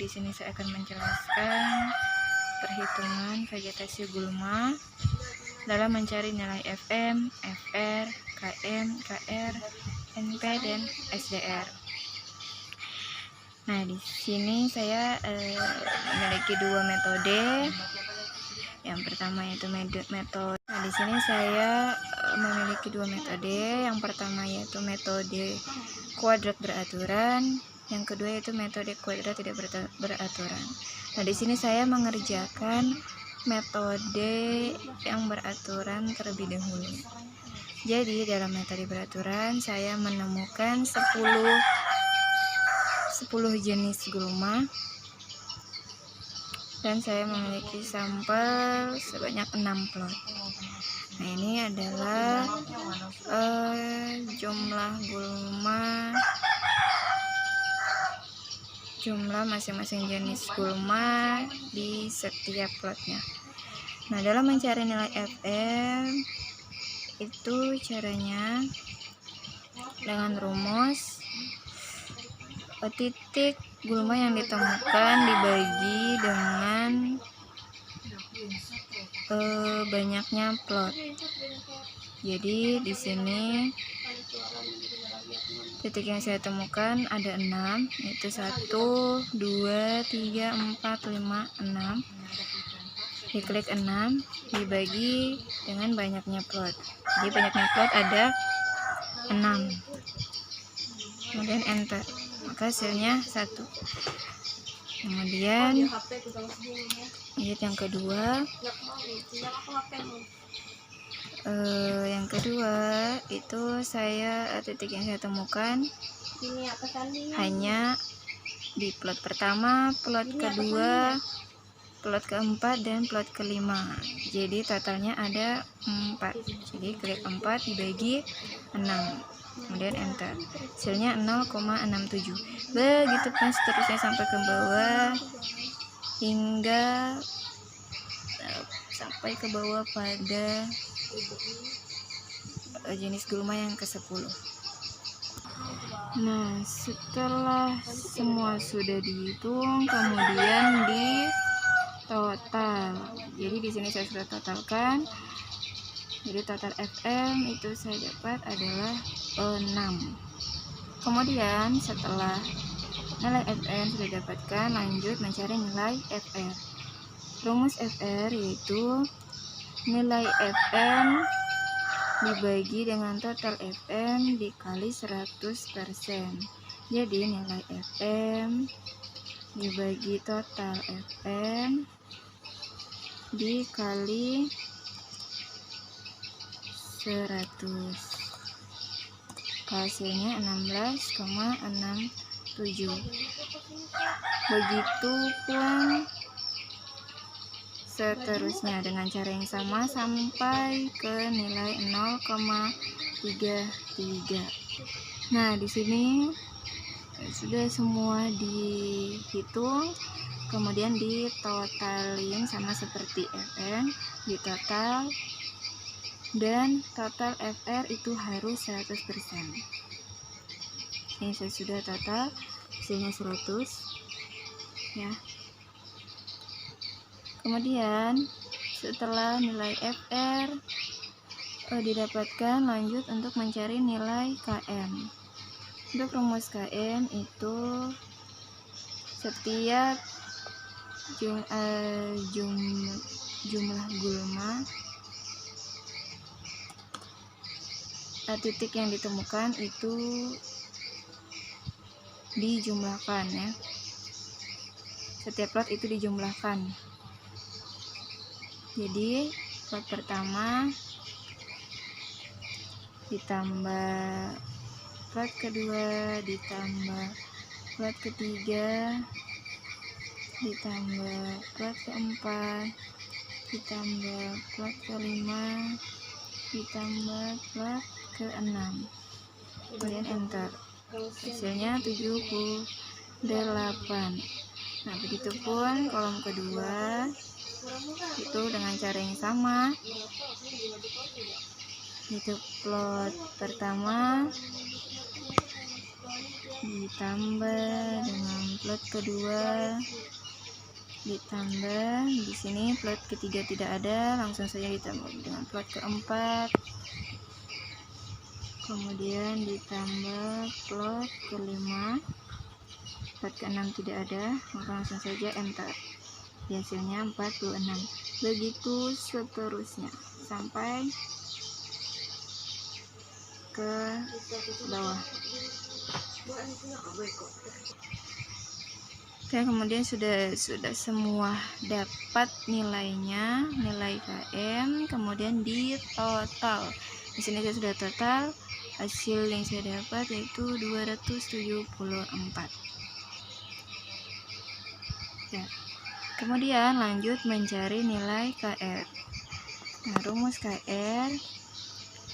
di sini saya akan menjelaskan perhitungan vegetasi gulma dalam mencari nilai FM, FR, KM, KR, NP, dan SDR. Nah, di sini saya memiliki dua metode. Yang pertama yaitu metode. Nah, di sini saya memiliki dua metode. Yang pertama yaitu metode kuadrat beraturan. Yang kedua yaitu metode kuadrat tidak beraturan. Nah, di sini saya mengerjakan metode yang beraturan terlebih dahulu. Jadi, dalam metode beraturan saya menemukan 10 jenis gulma dan saya memiliki sampel sebanyak 6 plot. Nah, ini adalah jumlah gulma, jumlah masing-masing jenis gulma di setiap plotnya. Nah, dalam mencari nilai FM itu caranya dengan rumus titik gulma yang ditemukan dibagi dengan banyaknya plot. Jadi di sini titik yang saya temukan ada 6, yaitu 1, 2, 3, 4, 5, 6. Diklik 6 dibagi dengan banyaknya plot. Jadi banyaknya plot ada 6. Kemudian enter, maka hasilnya 1. Kemudian yang kedua, itu titik yang saya temukan hanya di plot pertama, plot kedua, plot keempat, dan plot kelima. Jadi totalnya ada 4. Jadi klik 4 dibagi 6. Kemudian enter, hasilnya 0,67. Begitu pun seterusnya sampai ke bawah hingga sampai ke bawah pada jenis gulma yang ke-10. Nah, setelah semua sudah dihitung, kemudian di total. Jadi di sini saya sudah totalkan. Jadi total FM itu saya dapat adalah 6. Kemudian setelah nilai FM sudah dapatkan, lanjut mencari nilai FR. Rumus FR yaitu nilai FM dibagi dengan total FM dikali 100%. Jadi nilai FM dibagi total FM dikali 100. Hasilnya 16,67. Begitupun seterusnya dengan cara yang sama sampai ke nilai 0,33. Nah, di sini sudah semua dihitung, kemudian ditotalin sama seperti FN, ditotal, dan total FR itu harus 100%. Ini saya sudah total, hasilnya 100 ya. Kemudian setelah nilai FR didapatkan, lanjut untuk mencari nilai KM. Untuk rumus KM itu setiap jumlah gulma titik yang ditemukan itu dijumlahkan ya. Setiap plot itu dijumlahkan. Jadi plot pertama ditambah plot kedua ditambah plot ketiga ditambah plot keempat ditambah plot kelima ditambah plot ke-6. Kemudian enter, hasilnya 78. Nah, begitupun kolom kedua itu dengan cara yang sama. Itu plot pertama ditambah dengan plot kedua, ditambah di sini plot ketiga tidak ada, langsung saja ditambah dengan plot keempat, kemudian ditambah plot kelima, plot keenam tidak ada, maka langsung saja enter. Hasilnya 46. Begitu seterusnya sampai ke bawah. Oke, kemudian sudah semua dapat nilainya, nilai KM, kemudian di total. Di sini saya sudah total, hasil yang saya dapat yaitu 274. Ya. Kemudian lanjut mencari nilai KR. Nah, rumus KR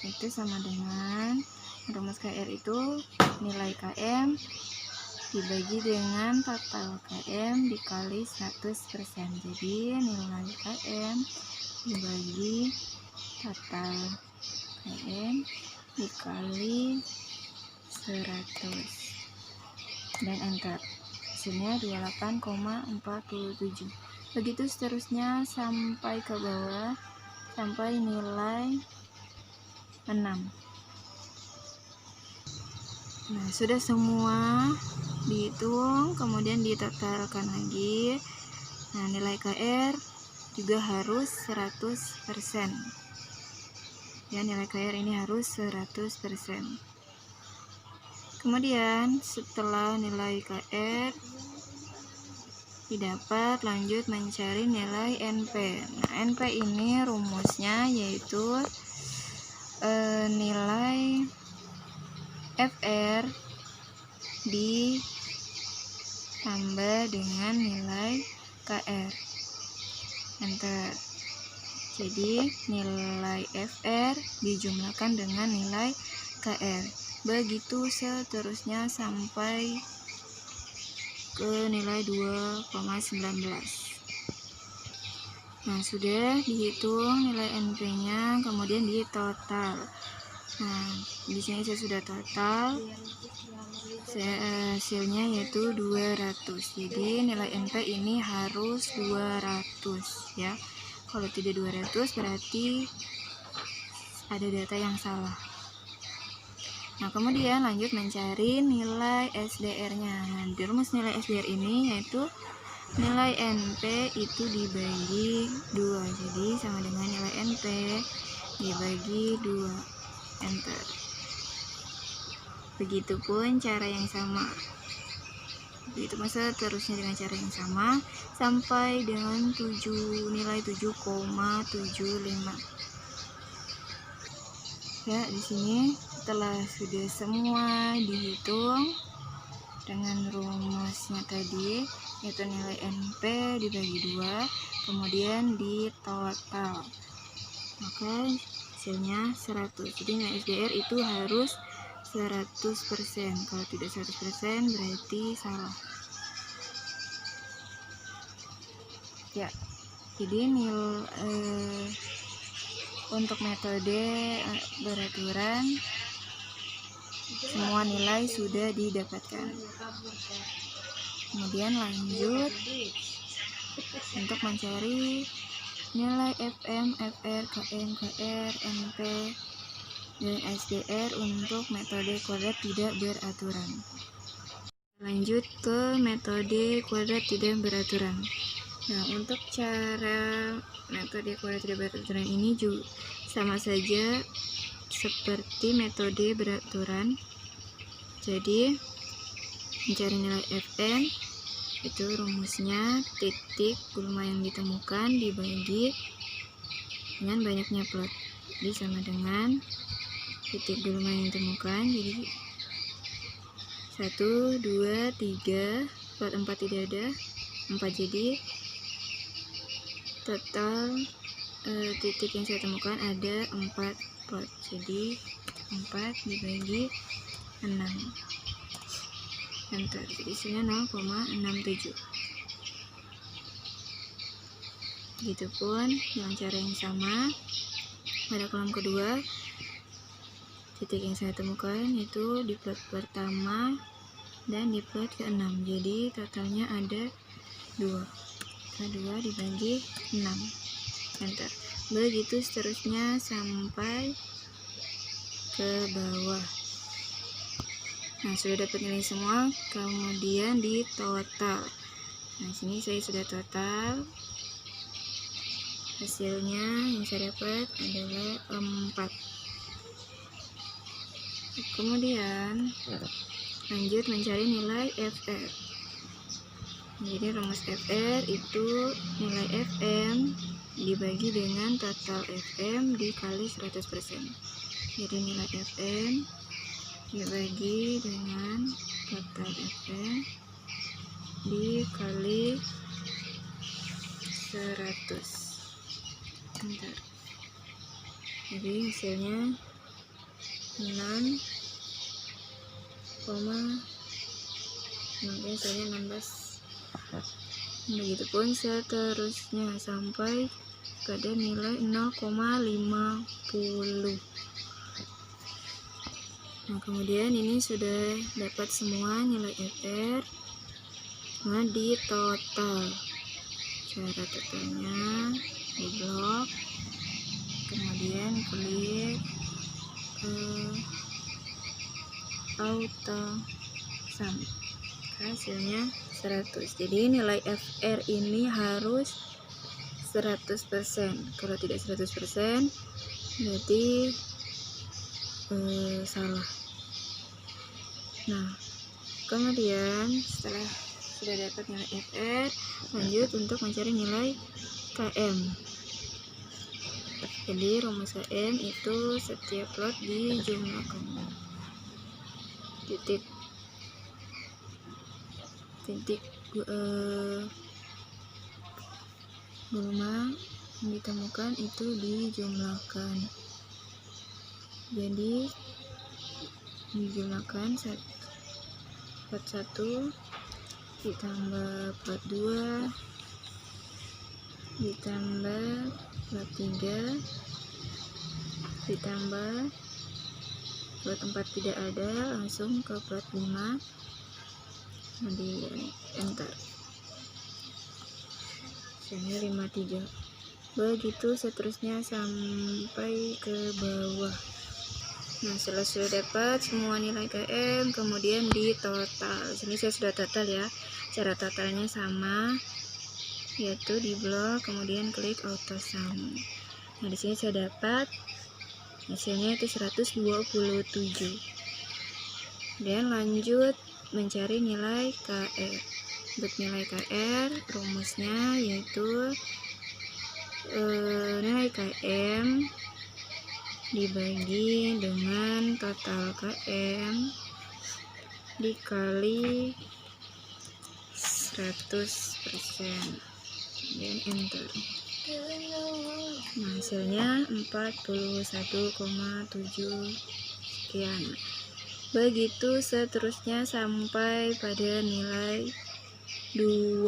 itu sama dengan rumus KR itu nilai KM dibagi dengan total KM dikali 100%. Jadi nilai KM dibagi total KM dikali 100 dan enter. Hasilnya 28,47. Begitu seterusnya sampai ke bawah sampai nilai 6. Nah, sudah semua dihitung, kemudian ditotalkan lagi. Nah, nilai KR juga harus 100%. Ya, nilai KR ini harus 100%. Kemudian setelah nilai KR didapat, lanjut mencari nilai NP. Nah, NP ini rumusnya yaitu nilai FR ditambah dengan nilai KR. Enter. Jadi nilai FR dijumlahkan dengan nilai KR. Begitu seterusnya sampai ke nilai 2,19. Nah, sudah dihitung nilai NP-nya, kemudian ditotal. Nah, di sini saya sudah total. Hasilnya yaitu 200. Jadi nilai NP ini harus 200 ya. Kalau tidak 200 berarti ada data yang salah. Nah, kemudian lanjut mencari nilai SDR-nya. Nah, di rumus nilai SDR ini yaitu nilai NP itu dibagi 2. Jadi sama dengan nilai NP dibagi 2. Enter. Begitupun cara yang sama. Begitu seterusnya dengan cara yang sama sampai dengan nilai 7,75. Ya, di sini setelah sudah semua dihitung dengan rumusnya tadi yaitu nilai NP dibagi 2, kemudian ditotal, maka hasilnya 100. Jadi nilai SDR itu harus 100%. Kalau tidak 100% berarti salah. Ya, jadi untuk metode beraturan semua nilai sudah didapatkan. Kemudian lanjut untuk mencari nilai FM, FR, KM, KR, NP, dan SDR untuk metode kuadrat tidak beraturan. Lanjut ke metode kuadrat tidak beraturan. Nah, untuk cara metode kuadrat tidak beraturan ini juga sama saja seperti metode beraturan. Jadi mencari nilai Fn itu rumusnya titik gulma yang ditemukan dibagi dengan banyaknya plot. Jadi sama dengan titik gulma yang ditemukan, jadi 1, 2, 3, plot 4 tidak ada, 4, jadi total titik yang saya temukan ada 4 plot. Jadi 4 dibagi 6. Enter. Jadi hasilnya 0,67. Begitupun dengan cara yang sama pada kolom kedua titik yang saya temukan itu di plot pertama dan di plot ke-6. Jadi totalnya ada 2. 2 dibagi 6. Enter. Begitu seterusnya sampai ke bawah. Nah, sudah dapat nilai semua, kemudian di total. Nah, sini saya sudah total. Hasilnya yang saya dapat adalah 4. Kemudian lanjut mencari nilai FR. Jadi rumus FR itu nilai FM dibagi dengan total FM dikali 100%. Jadi nilai FM dibagi dengan total FM dikali 100. Bentar. Jadi hasilnya 6, hasilnya 16. Begitupun seterusnya sampai pada nilai 0,50. Nah, kemudian ini sudah dapat semua nilai FR. Nah, di total. Cara totalnya di blok, kemudian klik ke auto sum. Hasilnya 100. Jadi nilai FR ini harus 100%. Kalau tidak 100% berarti salah. Nah, kemudian setelah sudah dapat nilai FR, lanjut untuk mencari nilai KM. Jadi rumus KM itu setiap plot dijumlahkan. Titik gulma yang ditemukan itu dijumlahkan. Jadi dijumlahkan plot 1 ditambah plot 2 ditambah plot 3 ditambah plot 4 tidak ada, langsung ke plot 5. Di enter. Hasilnya 53. Begitu seterusnya sampai ke bawah. Nah, setelah sudah dapat semua nilai KM, kemudian di total. Sini saya sudah total ya. Cara totalnya sama, yaitu di blok, kemudian klik auto sum. Nah, di sini saya dapat hasilnya itu 127. Dan lanjut mencari nilai KR. Untuk nilai KR rumusnya yaitu nilai KM dibagi dengan total KM dikali 100%. Dan enter. Nah, hasilnya 41,7 sekian. Begitu seterusnya sampai pada nilai 2,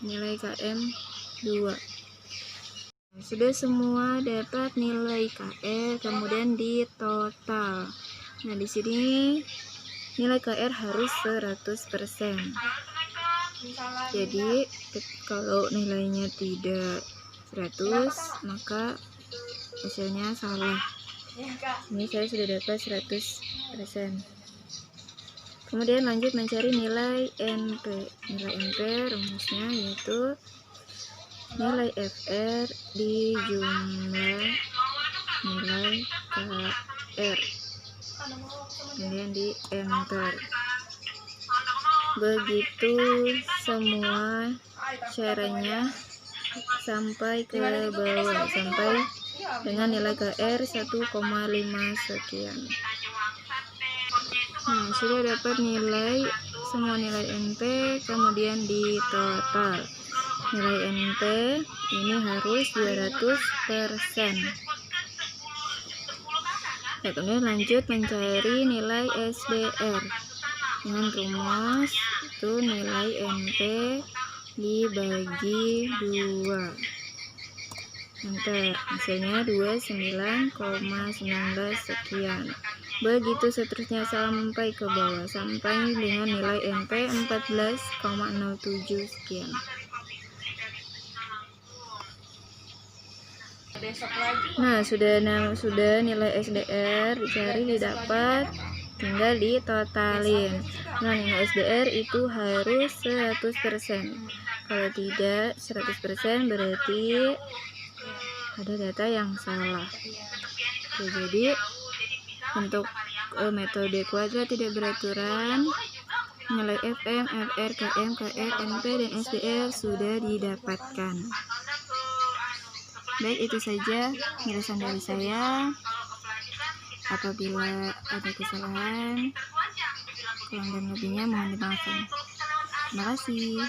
nilai KM 2. Sudah semua dapat nilai KR, kemudian di total. Nah, di sini nilai KR harus 100%. Jadi kalau nilainya tidak 100, maka hasilnya salah. Ini saya sudah dapat 100%. Kemudian lanjut mencari nilai NP. Nilai NP rumusnya yaitu nilai FR dijumlah nilai KR. Kemudian di enter. Begitu semua caranya sampai ke bawah, sampai dengan nilai KR 1,5 sekian. Nah, sudah dapat semua nilai NP, kemudian di total. Nilai NP ini harus 200%. Nah, kemudian lanjut mencari nilai SBR dengan rumus itu nilai NP dibagi 2. Enter, hasilnya 29,19 sekian. Begitu seterusnya sampai ke bawah, sampai dengan nilai NP 14,07 sekian. Nah, sudah nilai SDR dicari didapat, tinggal ditotalin. Nah, nilai SDR itu harus 100%. Kalau tidak 100% berarti ada data yang salah. Oke, jadi untuk metode kuadrat tidak beraturan, nilai FM, FR, KM, KR, NP, dan SDR sudah didapatkan. Baik, itu saja penjelasan dari saya. Apabila ada kesalahan, kurang dan lebihnya mohon dimaafkan. Terima kasih.